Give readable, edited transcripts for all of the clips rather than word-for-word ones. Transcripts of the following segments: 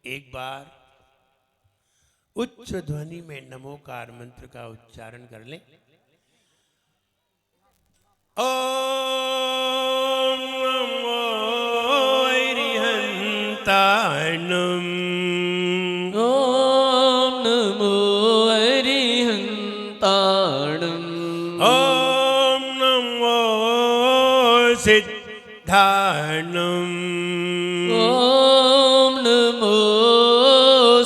एक बार उच्च ध्वनि में नमोकार मंत्र का उच्चारण कर लें। ओम नमो अरिहंताणं। ओम नमो अरिहंताणं। ओम नमो सिद्धाणं। ओम नमो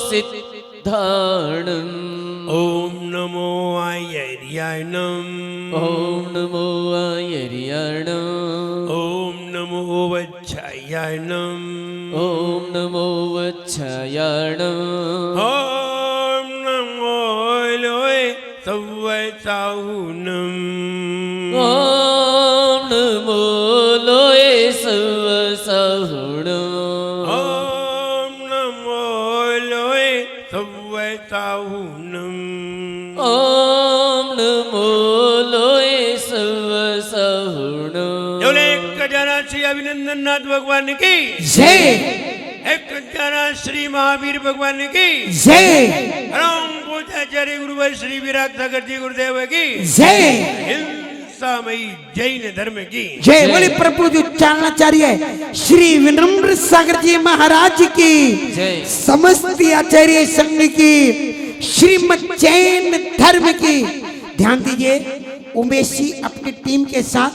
सिद्धाणं। ओम नमो आयर्याणं। ओम नमो आयर्याणं। ओम नमो वच्छायाणं। ओम नमो वच्छायाणं। ओम नमो लोय सव्वसाहुनं। ओम नमो लोय सव्वसाहुनं। ओम नमो लोय सव्वसाहुनं। ओम नमो लोय सव्वसाहुनं। बोले एक जना श्री अभिनंदननाथ भगवान की जय। एक जना श्री महावीर भगवान की जय। राम पूजाचार्य गुरुवर श्री विराट सागर जी गुरुदेव की जय। हिंसामयी जैन धर्म की जय। बोले प्रभु जी उच्चारणाचार्य श्री विनम्र सागर जी महाराज की जय। समस्त आचार्य संघ की श्रीमद जैन धर्म की। ध्यान दीजिए, उमेश जी अपनी टीम के साथ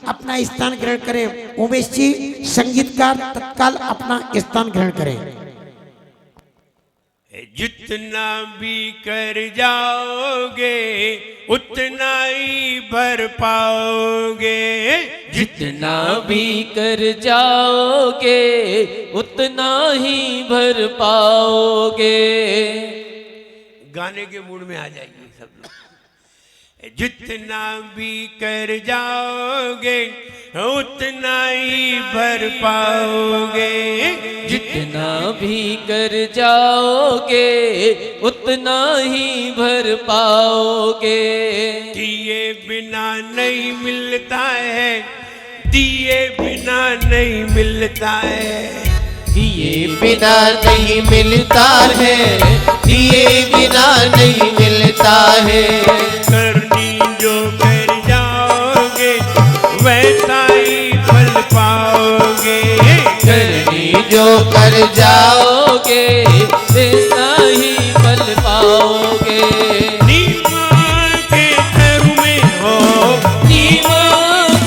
अपना स्थान ग्रहण करें। उमेश जी संगीतकार तत्काल अपना स्थान ग्रहण करें। जितना भी कर जाओगे उतना ही भर पाओगे। जितना भी कर जाओगे उतना ही भर पाओगे। गाने के मूड में आ जाइए सब लोग। जितना भी कर जाओगे उतना ही भर पाओगे। जितना भी कर जाओगे उतना ही भर पाओगे। दिए बिना नहीं मिलता है, दिए बिना नहीं मिलता है। दिए बिना नहीं मिलता है, दिए बिना नहीं मिलता है। करनी जो कर जाओगे वैसा ही फल पाओगे। करनी जो कर जाओगे वैसा ही फल पाओगे। नीमा के घर में हो, नीमा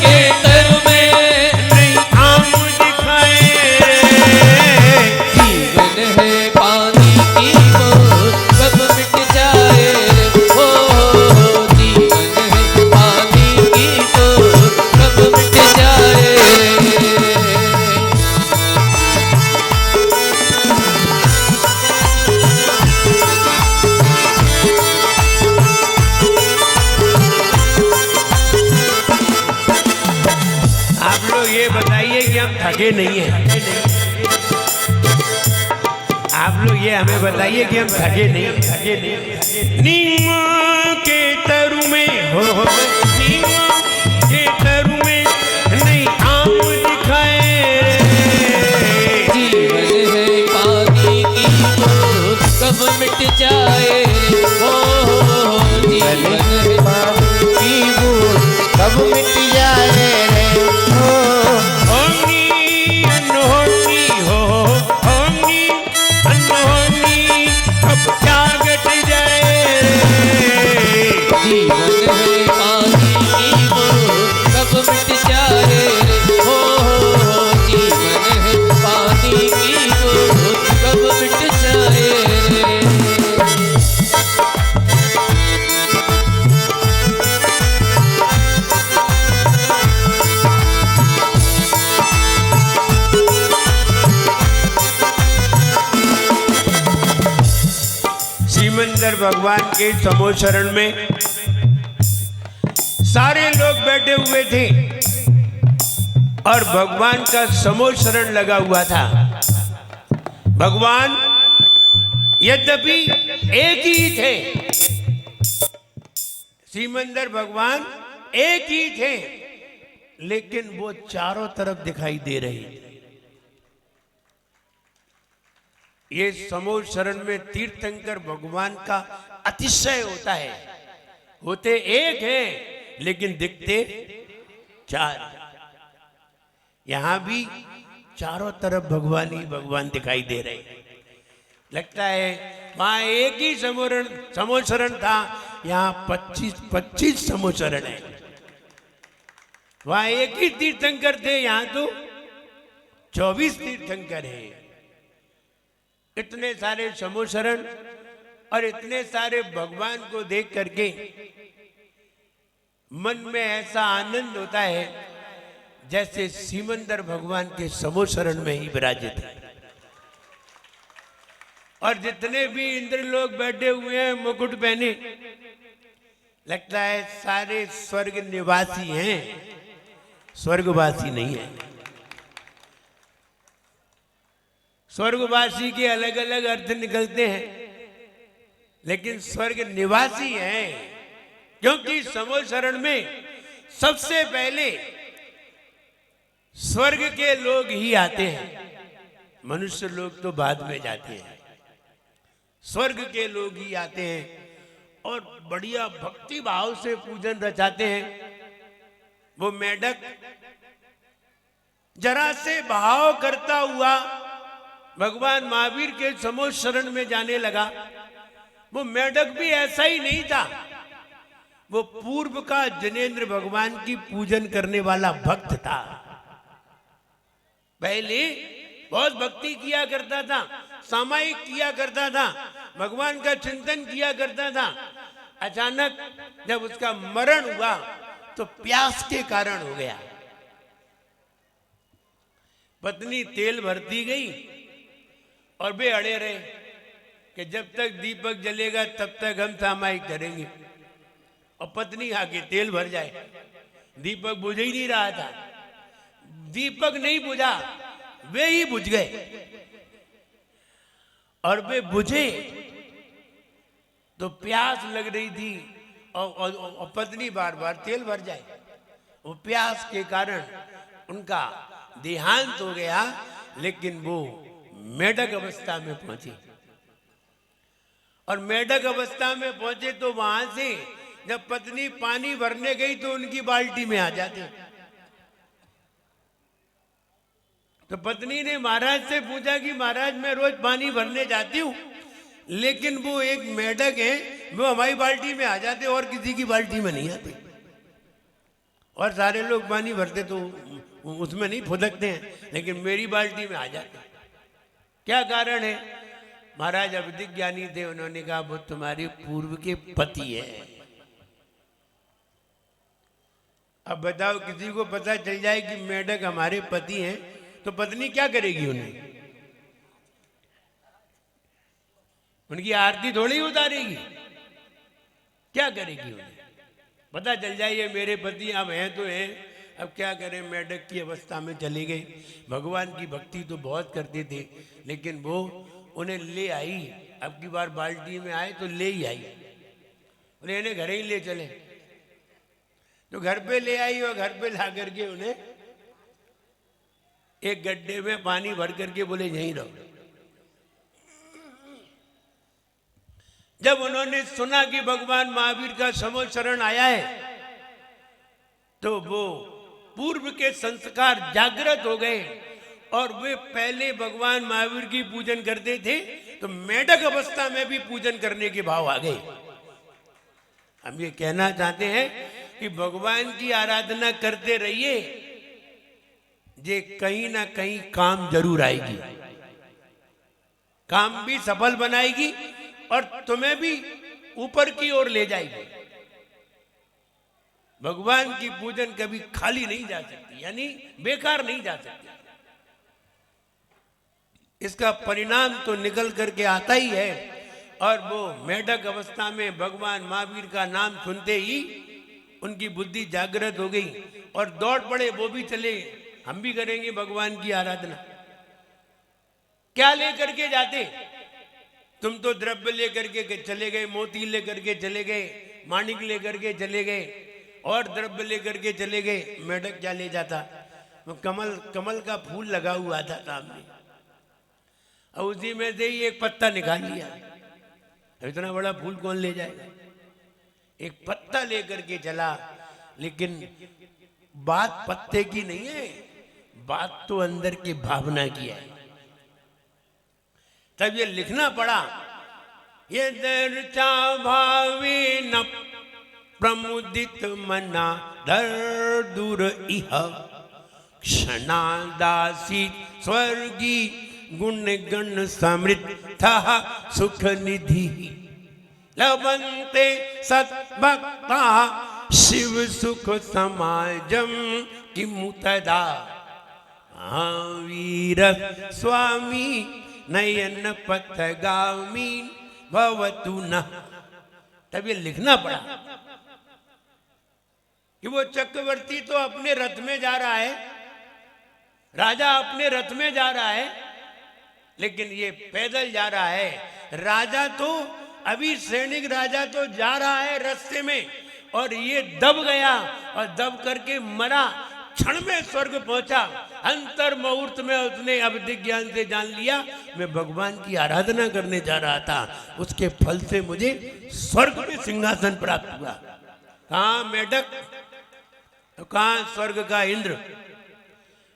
के तर में नहीं आम दिखाए। जीवन है पानी की बूंद कब मिट जाए। हो जीवन है पानी की बूंद कब मिट जाए। आप लोग ये बताइए कि हम थके नहीं हैं। आप लोग ये हमें बताइए कि हम थके नहीं हैं। नीमा के तरु में हो, नीमा के तरु में नहीं आम दिखाए। जीवन है पानी की बूंद कब मिट जाए। हो जीवन है की बूंद कब मिट जाए रे। होंगी अनहोनी हो, होंगी अनहोनी अब क्या घट जाए। जीवन है पानी की बूंद कब मिट जाए। हो जीवन है पानी की बूंद कब मिट जाए। श्रीमंदर भगवान के समोशरण में सारे लोग बैठे हुए थे और भगवान का समोशरण लगा हुआ था। भगवान यद्यपि एक ही थे, श्रीमंदर भगवान एक ही थे, लेकिन वो चारों तरफ दिखाई दे रहे थे। ये समूह शरण में तीर्थंकर भगवान का अतिशय होता है। होते एक हैं लेकिन दिखते चार। यहां भी चारों तरफ भगवान ही भगवान दिखाई दे रहे हैं। लगता है वहां एक ही समूह शरण था, यहाँ 25 समूह शरण है। वहां एक ही तीर्थंकर थे, यहाँ तो 24 तीर्थंकर हैं। इतने सारे समूह शरण और इतने सारे भगवान को देख करके मन में ऐसा आनंद होता है जैसे सिमंदर भगवान के समूह शरण में ही विराजित है। और जितने भी इंद्र लोग बैठे हुए हैं मुकुट पहने, लगता है सारे स्वर्ग निवासी हैं, स्वर्गवासी नहीं है। स्वर्गवासी के अलग अलग अर्थ निकलते हैं, लेकिन स्वर्ग निवासी हैं, क्योंकि समूह शरण में सबसे पहले स्वर्ग के लोग ही आते हैं। मनुष्य लोग तो बाद में जाते हैं, स्वर्ग के लोग ही आते हैं और बढ़िया भक्ति भाव से पूजन रचाते हैं। वो मेढक जरा से भाव करता हुआ भगवान महावीर के समूह शरण में जाने लगा। वो मेढक भी ऐसा ही नहीं था, वो पूर्व का जनेन्द्र भगवान की पूजन करने वाला भक्त था। पहले बहुत भक्ति किया करता था, सामायिक किया करता था, भगवान का चिंतन किया करता था। अचानक जब उसका मरण हुआ तो प्यास के कारण हो गया। पत्नी तेल भरती गई और वे अड़े रहे कि जब तक दीपक जलेगा तब तक हम सामायिक करेंगे। और पत्नी आके तेल भर जाए, दीपक बुझ ही नहीं रहा था। दीपक नहीं बुझा, वे ही बुझ गए। और वे बुझे तो प्यास लग रही थी और पत्नी बार बार तेल भर जाए। वो प्यास के कारण उनका देहांत हो गया, लेकिन वो मेढक अवस्था में पहुंचे। और मेढक अवस्था में पहुंचे तो वहां से जब पत्नी पानी भरने गई तो उनकी बाल्टी में आ जाते। तो पत्नी ने महाराज से पूछा कि महाराज मैं रोज पानी भरने जाती हूँ, लेकिन वो एक मेढक है, वो हमारी बाल्टी में आ जाते और किसी की बाल्टी में नहीं आते। और सारे लोग पानी भरते तो उसमें नहीं फुदकते हैं, लेकिन मेरी बाल्टी में आ जाते। क्या कारण है? महाराज अवधिक ज्ञानी थे, उन्होंने कहा वो तुम्हारे पूर्व के पति है। अब बताओ, किसी को पता चल जाए कि मेढक हमारे पति हैं तो पत्नी क्या करेगी? उन्हें उनकी आरती थोड़ी उतारेगी, क्या करेगी? उन्हें पता चल जाए ये मेरे पति अब हैं तो हैं, अब क्या करें। मेढक की अवस्था में चले गए। भगवान की भक्ति तो बहुत करते थे, लेकिन वो उन्हें ले आई। अब की बार बाल्टी में आए तो ले ही आई, उन्हें इन्हें घर ही ले चले। तो घर पे ले आई और घर पे ला करके उन्हें एक गड्ढे में पानी भर करके बोले यहीं रहो। जब उन्होंने सुना कि भगवान महावीर का समूह शरण आया है, तो वो पूर्व के संस्कार जागृत हो गए और वे पहले भगवान महावीर की पूजन करते थे, तो मेढक अवस्था में भी पूजन करने के भाव आ गए। हम ये कहना चाहते हैं कि भगवान की आराधना करते रहिए, जे कहीं ना कहीं काम जरूर आएगी, काम भी सफल बनाएगी और तुम्हें भी ऊपर की ओर ले जाएगी। भगवान की पूजन कभी खाली नहीं जा सकती, यानी बेकार नहीं जा सकती। इसका परिणाम तो निकल करके आता ही है। और वो मेढक अवस्था में भगवान महावीर का नाम सुनते ही उनकी बुद्धि जागृत हो गई और दौड़ पड़े। वो भी चले, हम भी करेंगे भगवान की आराधना। क्या लेकर के जाते? तुम तो द्रव्य लेकर के चले गए, मोती लेकर के चले गए, माणिक लेकर के चले गए और द्रव्य लेकर के चले गए। मेढक क्या ले जाता? वो कमल का फूल लगा हुआ था सामने। और उसी में से ही एक पत्ता निकाल लिया। इतना बड़ा फूल कौन ले जाएगा? एक पत्ता लेकर के चला, लेकिन बात पत्ते की नहीं है, बात तो अंदर की भावना की है। तब ये लिखना पड़ा, ये दर्चा भावे न प्रमुदित मना दर दूर इह क्षणादासी स्वर्गी गुण गण समृद्ध सुख निधि लभन्ते सद्भक्ता शिव सुख समाजम किमु तदा वीर स्वामी नयन पथगामी भवतु न। तब ये लिखना पड़ा कि वो चक्रवर्ती तो अपने रथ में जा रहा है, राजा अपने रथ में जा रहा है, लेकिन ये पैदल जा रहा है। राजा तो अभी सैनिक राजा तो जा रहा है रास्ते में, और ये दब गया और दब करके मरा। क्षण में स्वर्ग पहुंचा। अंतर मुहूर्त में उसने अवधिक ज्ञान से जान लिया मैं भगवान की आराधना करने जा रहा था, उसके फल से मुझे स्वर्ग में सिंहासन प्राप्त हुआ। कहाँ मेढक तो कहाँ स्वर्ग का इंद्र।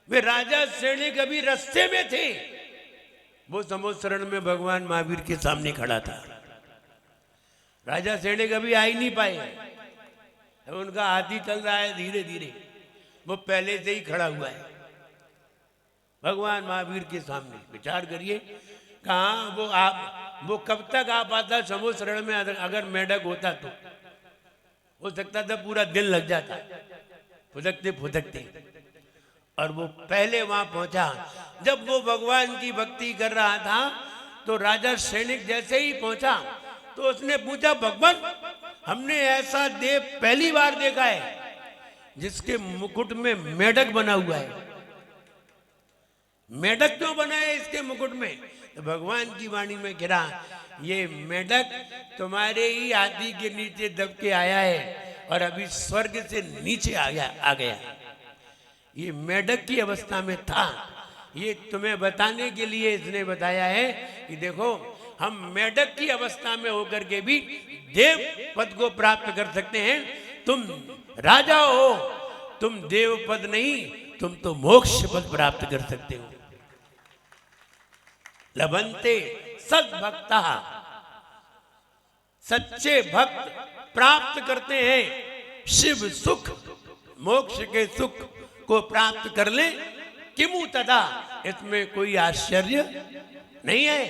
वे राजा सैनिक अभी रास्ते में थे, वो समुद्रण में भगवान महावीर के सामने खड़ा था। राजा सैनिक अभी आ ही नहीं पाए, उनका हाथी चल रहा है धीरे धीरे, वो पहले से ही खड़ा हुआ है भगवान महावीर के सामने। विचार करिए कहाँ वो कब तक आ पाता समुद्रण में? अगर मेढक होता तो हो सकता था पूरा दिन लग जाता फुदकते फुदकते, और वो पहले वहां पहुंचा। जब वो भगवान की भक्ति कर रहा था तो राजा सैनिक जैसे ही पहुंचा तो उसने पूछा, भगवान हमने ऐसा देव पहली बार देखा है जिसके मुकुट में मेढक बना हुआ है। मेढक क्यों बना है इसके मुकुट में? तो भगवान की वाणी में गिरा, ये मेढक तुम्हारे ही हाथी के नीचे दब के आया है और अभी स्वर्ग से नीचे आ गया। ये मेढक की अवस्था में था। ये तुम्हें बताने के लिए इसने बताया है कि देखो हम मेढक की अवस्था में होकर के भी देव पद को प्राप्त कर सकते हैं। तुम राजा हो, तुम देव पद नहीं, तुम तो मोक्ष पद प्राप्त कर सकते हो। लभन्ते सद्भक्ता, सच्चे भक्त प्राप्त करते हैं शिव सुख, मोक्ष के सुख को प्राप्त कर ले। किमु तदा, इसमें कोई आश्चर्य नहीं है।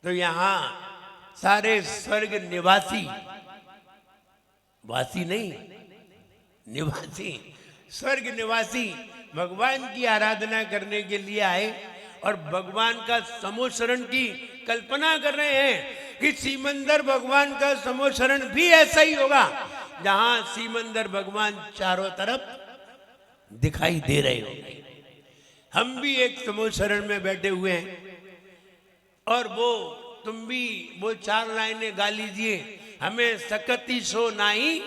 तो यहां सारे स्वर्ग निवासी, वासी नहीं निवासी, स्वर्ग निवासी भगवान की आराधना करने के लिए आए और भगवान का समोशरण की कल्पना कर रहे हैं कि सीमंदर भगवान का समोशरण भी ऐसा ही होगा, जहां सीमंदर भगवान चारों तरफ दिखाई दे रहे होंगे। हम भी एक समोशरण में बैठे हुए हैं और वो तुम भी वो 4 लाइनें गा लीजिए, हमें सकती सो नाई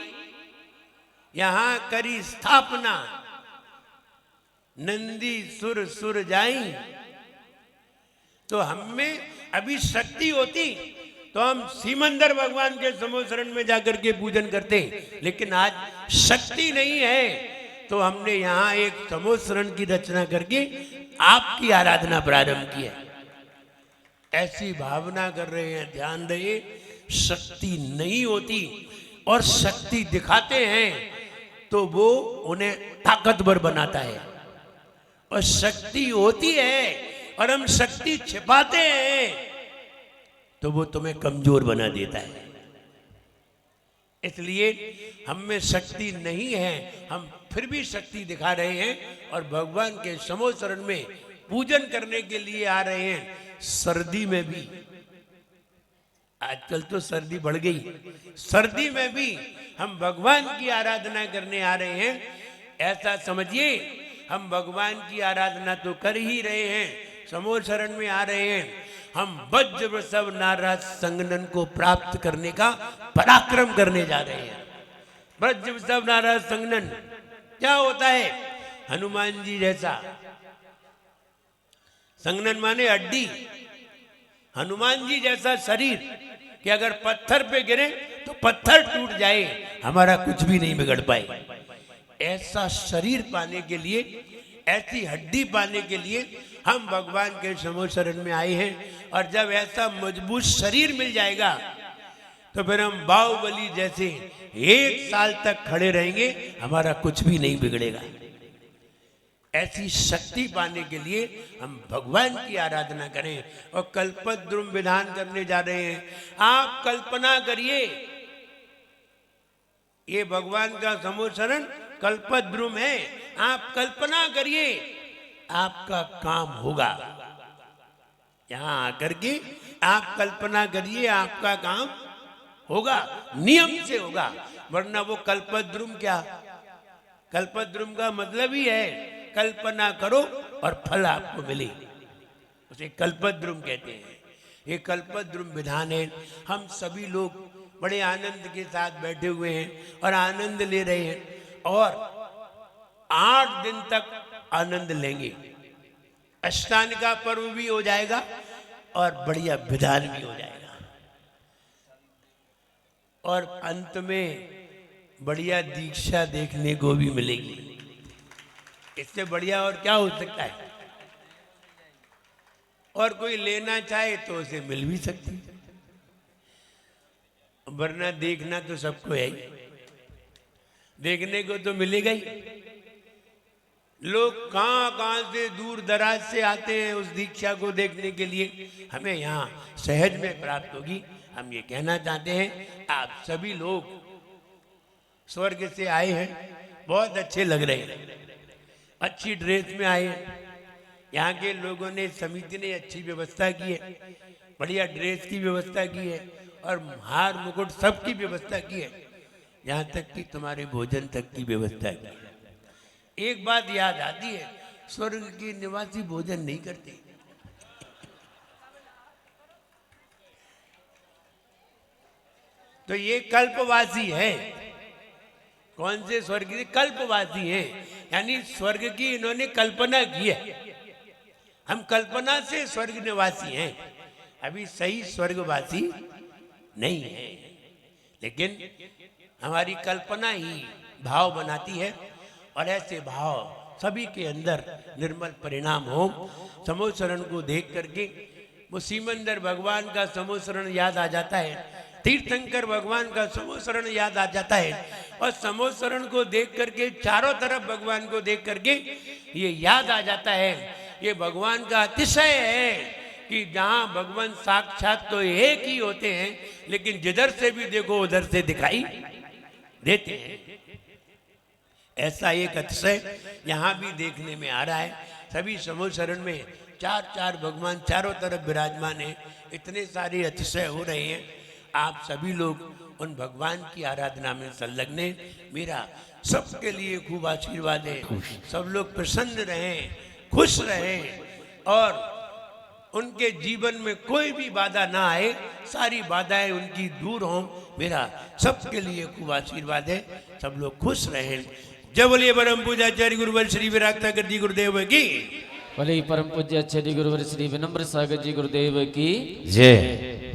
यहां करी स्थापना, नंदी सुर सुर जाई। तो हम में अभी शक्ति होती तो हम सीमंदर भगवान के समोशरण में जाकर के पूजन करते, लेकिन आज शक्ति नहीं है तो हमने यहाँ एक समोशरण की रचना करके आपकी आराधना प्रारंभ की है। ऐसी भावना कर रहे हैं, ध्यान रहे। शक्ति नहीं होती और शक्ति दिखाते हैं तो वो उन्हें ताकतवर बनाता है, और शक्ति होती है और हम शक्ति छिपाते हैं तो वो तुम्हें कमजोर बना देता है। इसलिए हम में शक्ति नहीं है, हम फिर भी शक्ति दिखा रहे हैं और भगवान के समोशरण में पूजन करने के लिए आ रहे हैं। सर्दी में भी, आजकल तो सर्दी बढ़ गई, सर्दी में भी हम भगवान की आराधना करने आ रहे हैं। ऐसा समझिए हम भगवान की आराधना तो कर ही रहे हैं, समोशरण में आ रहे हैं। हम वज्र वृषभ नारद संगनन को प्राप्त करने का पराक्रम करने जा रहे हैं। वज्र वृषभ नारद संगनन क्या होता है? हनुमान जी जैसा संघनन माने हड्डी। हनुमान जी जैसा शरीर कि अगर पत्थर पे गिरे तो पत्थर टूट जाए, हमारा कुछ भी नहीं बिगड़ पाए। ऐसा शरीर पाने के लिए, ऐसी हड्डी पाने के लिए हम भगवान के समूह शरण में आए हैं। और जब ऐसा मजबूत शरीर मिल जाएगा तो फिर हम बाहुबली जैसे 1 साल तक खड़े रहेंगे, हमारा कुछ भी नहीं बिगड़ेगा। ऐसी शक्ति पाने के लिए हम भगवान की आराधना करें और कल्पद्रुम विधान करने जा रहे हैं। आप कल्पना करिए, ये भगवान का समूह शरण कल्पद्रुम है। आप कल्पना करिए आपका काम होगा। यहां आकर के आप कल्पना करिए आपका काम होगा, नियम से होगा। वरना वो कल्पद्रुम क्या, कल्पद्रुम का मतलब ही है कल्पना करो और फल आपको मिले, उसे कल्पद्रुम कहते हैं। ये कल्पद्रुम विधान है। हम सभी लोग बड़े आनंद के साथ बैठे हुए हैं और आनंद ले रहे हैं और 8 दिन तक आनंद लेंगे। अष्टांग का पर्व भी हो जाएगा और बढ़िया विधान भी हो जाएगा और अंत में बढ़िया दीक्षा देखने को भी मिलेगी। इससे बढ़िया और क्या हो सकता है? और कोई लेना चाहे तो उसे मिल भी सकती है, वरना देखना तो सबको है ही, देखने को तो मिलेगा ही। लोग कहां कहां से दूर दराज से आते हैं उस दीक्षा को देखने के लिए। हमें यहाँ सहज में प्राप्त होगी। हम ये कहना चाहते हैं आप सभी लोग स्वर्ग से आए हैं, बहुत अच्छे लग रहे हैं, अच्छी ड्रेस में आए हैं। यहाँ के लोगों ने, समिति ने अच्छी व्यवस्था की है, बढ़िया ड्रेस की व्यवस्था की है और हार मुकुट सब की व्यवस्था की है, यहाँ तक कि तुम्हारे भोजन तक की व्यवस्था की है। एक बात याद आती है, स्वर्ग के निवासी भोजन नहीं करते। तो ये कल्पवासी है। कौन से स्वर्ग के? कल्पवासी हैं, यानी स्वर्ग की इन्होंने कल्पना की है। हम कल्पना से स्वर्ग निवासी हैं, अभी सही स्वर्गवासी नहीं है, लेकिन हमारी कल्पना ही भाव बनाती है और ऐसे भाव सभी के अंदर निर्मल परिणाम हो। समूह शरण को देख करके वो सीमंदर भगवान का समूह शरण याद आ जाता है, तीर्थंकर भगवान का समूह शरण याद आ जाता है और समूह शरण को देख करके, चारों तरफ भगवान को देख करके ये याद आ जाता है, ये भगवान का अतिशय है कि जहाँ भगवान साक्षात तो एक ही होते हैं, लेकिन जिधर से भी देखो उधर से दिखाई देते हैं। ऐसा एक अतिशय यहाँ भी देखने में आ रहा है। सभी समूह शरण में 4 भगवान चारों तरफ विराजमान है, इतने सारे अतिशय हो रहे हैं। आप सभी लोग उन भगवान की आराधना में संलग्न हैं। मेरा सबके लिए खूब आशीर्वाद है, सब लोग प्रसन्न रहें, खुश रहें और उनके जीवन में कोई भी बाधा ना आए, सारी बाधाएं उनकी दूर हों। मेरा सबके लिए खूब आशीर्वाद है, सब लोग खुश रहें। जय बोलिए परम पूज्याचार्य गुरुवर श्री विराग सागर जी गुरुदेव की। भले परम पूज्य आचार्य गुरुवर श्री विनम्र सागर जी गुरुदेव की जय।